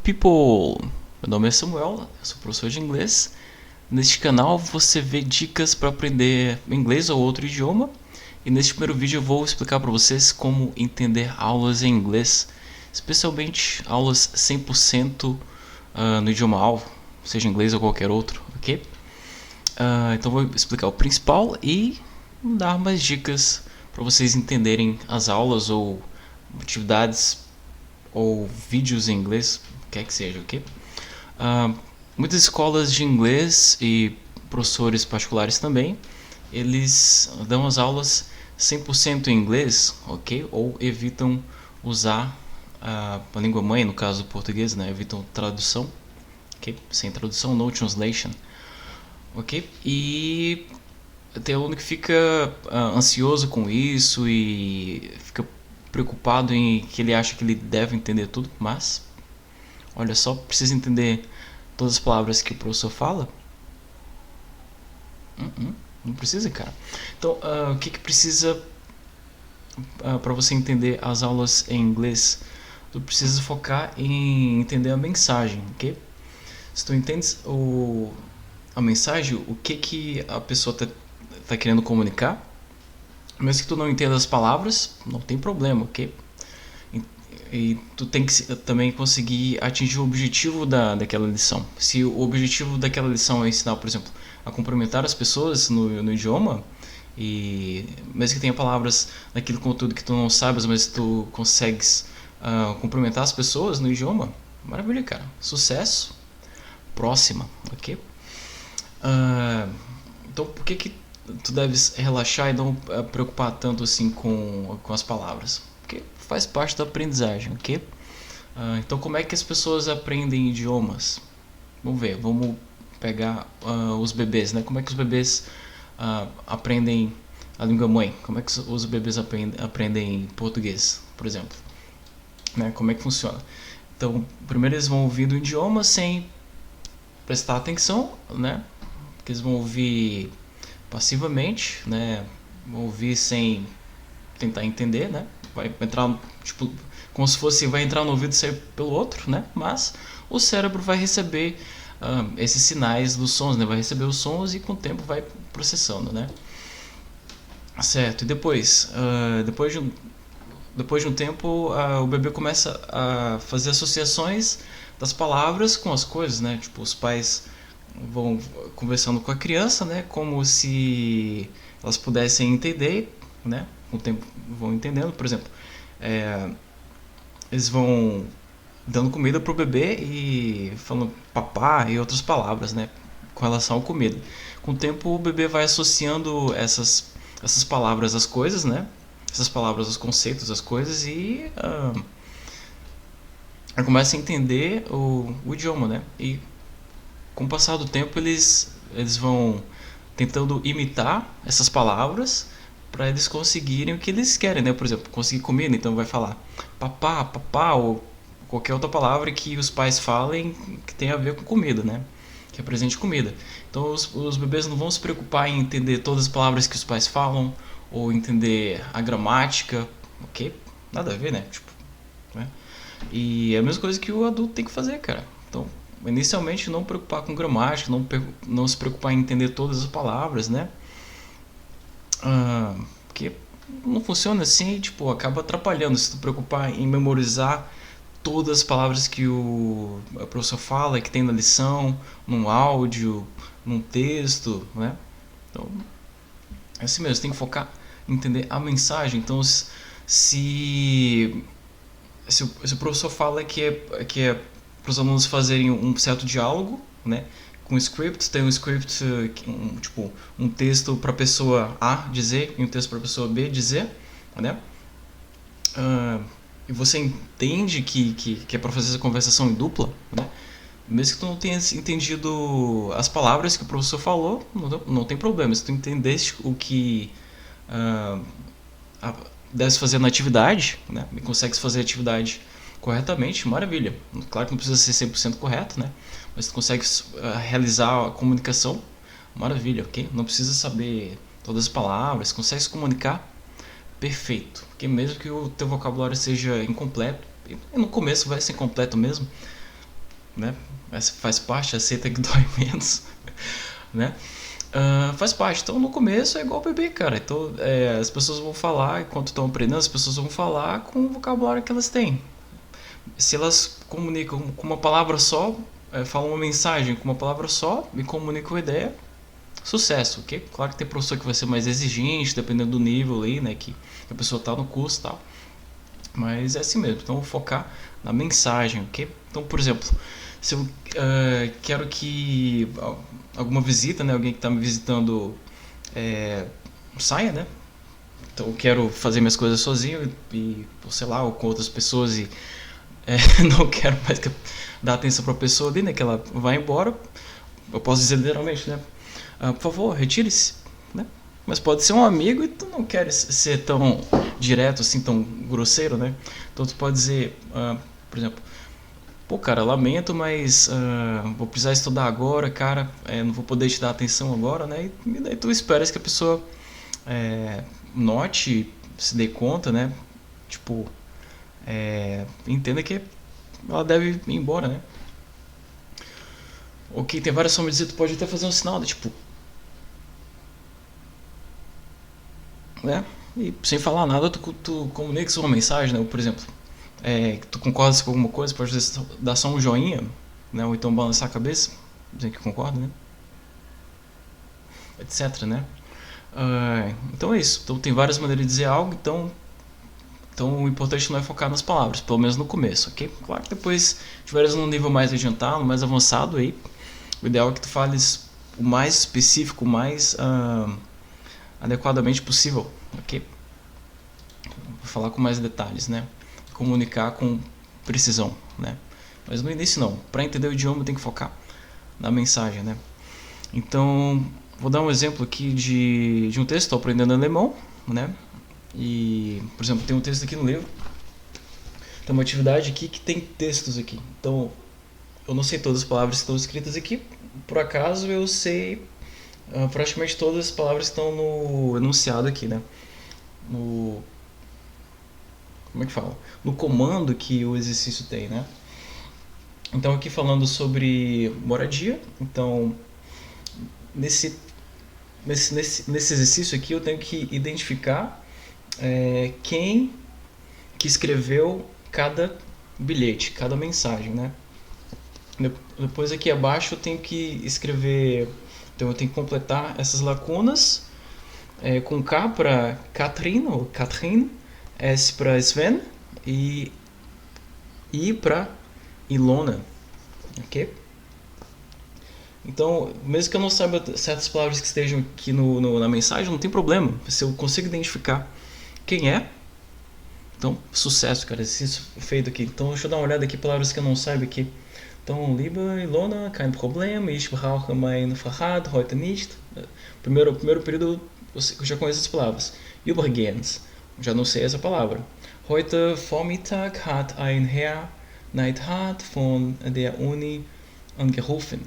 People! Meu nome é Samuel, eu sou professor de inglês. Neste canal você vê dicas para aprender inglês ou outro idioma. E neste primeiro vídeo eu vou explicar para vocês como entender aulas em inglês, especialmente aulas 100% no idioma alvo, seja inglês ou qualquer outro, ok? Então vou explicar o principal e dar mais dicas para vocês entenderem as aulas ou atividades ou vídeos em inglês, quer que seja, ok? Uh, Muitas escolas de inglês e professores particulares também, eles dão as aulas 100% em inglês, ok? Ou evitam usar a língua mãe, no caso do português, né? Evitam tradução, ok? Sem tradução, no translation, ok? E tem aluno que fica ansioso com isso e fica preocupado em que ele acha que ele deve entender tudo, mas olha só, precisa entender todas as palavras que o professor fala? Não precisa, cara. Então, o que precisa para você entender as aulas em inglês? Tu precisa focar em entender a mensagem, ok? Se tu entendes a mensagem, o que a pessoa tá querendo comunicar, mesmo que tu não entenda as palavras, não tem problema, ok? E tu tem que também conseguir atingir o objetivo daquela lição. Se o objetivo daquela lição é ensinar, por exemplo, a cumprimentar as pessoas no idioma, e mesmo que tenha palavras naquele conteúdo que tu não sabes, mas tu consegues cumprimentar as pessoas no idioma, maravilha, cara. Sucesso. Próxima, ok? Então, por que tu deves relaxar e não preocupar tanto assim com as palavras? Porque faz parte da aprendizagem, ok? Então, como é que as pessoas aprendem idiomas? Vamos ver, vamos pegar os bebês, né? Como é que os bebês aprendem a língua mãe? Como é que os bebês aprendem português, por exemplo? Né? Como é que funciona? Então, primeiro eles vão ouvir o idioma sem prestar atenção, né? Porque eles vão ouvir passivamente, né? Vão ouvir sem tentar entender, né? Vai entrar, tipo, como se fosse vai entrar no ouvido e sair pelo outro, né? Mas o cérebro vai receber esses sinais dos sons, né? Vai receber os sons e com o tempo vai processando, né? Certo. E depois de um tempo, o bebê começa a fazer associações das palavras com as coisas, né? Tipo, os pais vão conversando com a criança, né? Como se elas pudessem entender, né? Com o tempo vão entendendo. Por exemplo, eles vão dando comida pro bebê e falando papá e outras palavras, né? Com relação à comida. Com o tempo, o bebê vai associando essas palavras às coisas, né? Essas palavras aos conceitos, às coisas e começa a entender o idioma, né? E com o passar do tempo eles vão tentando imitar essas palavras para eles conseguirem o que eles querem, né? Por exemplo, conseguir comida, então vai falar papá, papá ou qualquer outra palavra que os pais falem que tem a ver com comida, né? Que represente comida. Então os bebês não vão se preocupar em entender todas as palavras que os pais falam ou entender a gramática, ok? Nada a ver, né? Tipo, né? E é a mesma coisa que o adulto tem que fazer, cara. Então, inicialmente não preocupar com gramática, não se preocupar em entender todas as palavras, né? Porque não funciona assim, tipo, acaba atrapalhando se tu preocupar em memorizar todas as palavras que o professor fala, que tem na lição, num áudio, num texto, né? Então, é assim mesmo, tem que focar em entender a mensagem. Então, se o professor fala que é para os alunos fazerem um certo diálogo, né? Com script, tem um script, tipo, um texto para a pessoa A dizer e um texto para a pessoa B dizer, né? E você entende que é para fazer essa conversação em dupla, né? Mesmo que tu não tenha entendido as palavras que o professor falou, não tem problema. Se tu entendeste o que deve fazer na atividade, né? E consegue fazer a atividade corretamente, maravilha. Claro que não precisa ser 100% correto, né? Mas tu consegue realizar a comunicação, maravilha, ok? Não precisa saber todas as palavras, consegue se comunicar, perfeito. Porque mesmo que o teu vocabulário seja incompleto, E no começo vai ser completo mesmo, né? Mas faz parte, aceita que dói menos, né? Faz parte. Então no começo é igual bebê, cara. Então as pessoas vão falar, enquanto estão aprendendo, as pessoas vão falar com o vocabulário que elas têm. Se elas comunicam com uma palavra só, falam uma mensagem com uma palavra só e comunicam a ideia, sucesso, ok? Claro que tem professor que vai ser mais exigente, dependendo do nível aí, né, que a pessoa tá no curso e tal. Mas é assim mesmo, então focar na mensagem, ok? Então, por exemplo, se eu quero que alguma visita, né, alguém que está me visitando saia, né? Então eu quero fazer minhas coisas sozinho ou sei lá, ou com outras pessoas e não quero mais dar atenção para a pessoa ali, né, que ela vai embora. Eu posso dizer literalmente, né? Por favor, retire-se, né? Mas pode ser um amigo e tu não quer ser tão direto, assim, tão grosseiro, né? Então tu pode dizer, por exemplo, pô, cara, lamento, mas vou precisar estudar agora, cara, não vou poder te dar atenção agora, né? E daí tu esperas que a pessoa note, se dê conta, né? Tipo, entenda que ela deve ir embora, né? Ok, tem várias formas de dizer, tu pode até fazer um sinal, né? Tipo, né? E sem falar nada, tu comunica uma mensagem, né? Por exemplo, que tu concordas com alguma coisa, pode dar só um joinha, né? Ou então balançar a cabeça, dizendo que concorda, né? Etc, né? Então é isso. Então tem várias maneiras de dizer algo, então o importante não é focar nas palavras, pelo menos no começo, ok? Claro que depois tiveres num nível mais adiantado, mais avançado aí, o ideal é que tu fales o mais específico, o mais adequadamente possível, ok? Vou falar com mais detalhes, né? Comunicar com precisão, né? Mas no início não. Para entender o idioma tem que focar na mensagem, né? Então, vou dar um exemplo aqui de um texto. Estou aprendendo alemão, né? E, por exemplo, tem um texto aqui no livro. Tem uma atividade aqui que tem textos aqui. Então, eu não sei todas as palavras que estão escritas aqui. Por acaso, eu sei praticamente todas as palavras que estão no enunciado aqui, né? No como é que fala? No comando que o exercício tem, né? Então aqui falando sobre moradia, então nesse exercício aqui eu tenho que identificar quem que escreveu cada bilhete, cada mensagem, né? Depois aqui abaixo eu tenho que escrever, então eu tenho que completar essas lacunas com K para Katrin ou Katrin, S para Sven e I para Ilona, ok? Então, mesmo que eu não saiba certas palavras que estejam aqui na mensagem, não tem problema. Se eu consigo identificar quem é, então, sucesso, cara. Exercício feito aqui. Então, deixa eu dar uma olhada aqui, palavras que eu não saiba aqui. Então, liebe Ilona, kein Problem, ich brauche mein Fahrrad heute nicht. Primeiro período, eu já conheço as palavras. Übrigens, já não sei essa palavra. Heute Vormittag hat ein Herr Neidhardt von der Uni angerufen.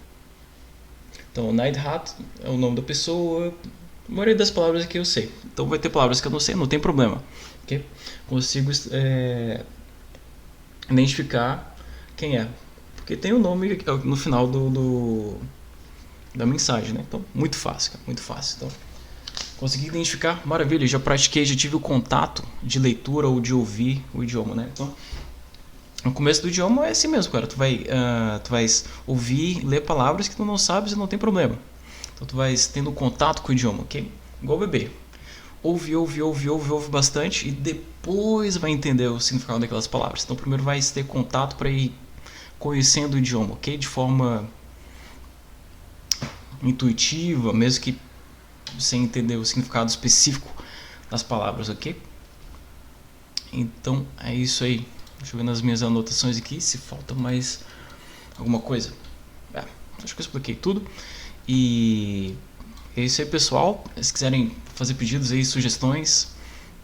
Então, Neidhardt é o nome da pessoa. A maioria das palavras aqui eu sei. Então, vai ter palavras que eu não sei, não tem problema. Okay? Consigo identificar quem é. Porque tem o nome no final da mensagem, né? Então, muito fácil, cara, muito fácil. Então, consegui identificar, maravilha, já pratiquei, já tive o contato de leitura ou de ouvir o idioma, né? Então, no começo do idioma é assim mesmo, cara. Tu vais ouvir, ler palavras que tu não sabes e não tem problema. Então tu vais tendo contato com o idioma, ok? Igual bebê. Ouve bastante e depois vai entender o significado daquelas palavras. Então primeiro vai ter contato para ir conhecendo o idioma, ok? De forma intuitiva, mesmo que sem entender o significado específico das palavras, ok? Então é isso aí. Deixa eu ver nas minhas anotações aqui se falta mais alguma coisa. Acho que eu expliquei tudo. E é isso aí, pessoal. Se quiserem fazer pedidos aí, sugestões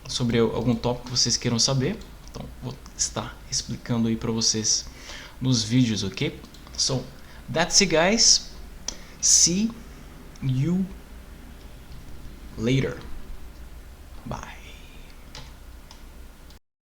sobre algum tópico que vocês queiram saber, então vou estar explicando aí para vocês nos vídeos, ok? So, that's it, guys. See you later. Bye.